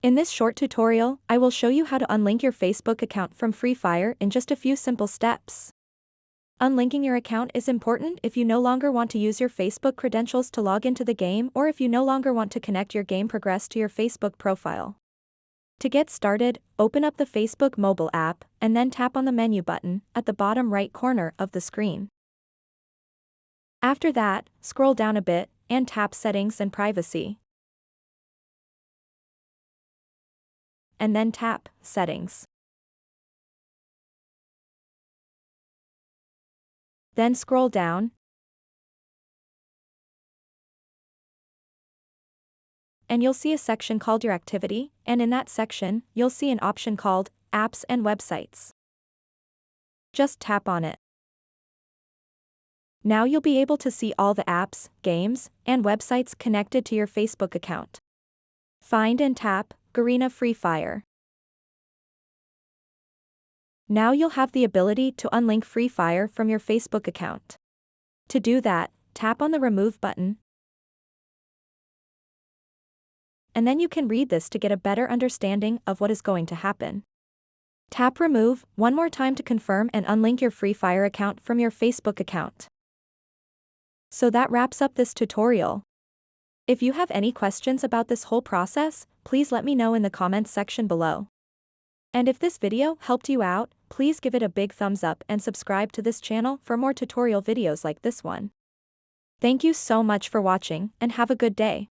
In this short tutorial, I will show you how to unlink your Facebook account from Free Fire in just a few simple steps. Unlinking your account is important if you no longer want to use your Facebook credentials to log into the game or if you no longer want to connect your game progress to your Facebook profile. To get started, open up the Facebook mobile app and then tap on the menu button at the bottom right corner of the screen. After that, scroll down a bit and tap Settings and Privacy. And then tap Settings. Then scroll down and you'll see a section called Your Activity, and in that section, you'll see an option called Apps and Websites. Just tap on it. Now you'll be able to see all the apps, games, and websites connected to your Facebook account. Find and tap Garena Free Fire. Now you'll have the ability to unlink Free Fire from your Facebook account. To do that, tap on the Remove button, and then you can read this to get a better understanding of what is going to happen. Tap Remove one more time to confirm and unlink your Free Fire account from your Facebook account. So that wraps up this tutorial. If you have any questions about this whole process, please let me know in the comments section below. And if this video helped you out, please give it a big thumbs up and subscribe to this channel for more tutorial videos like this one. Thank you so much for watching and have a good day.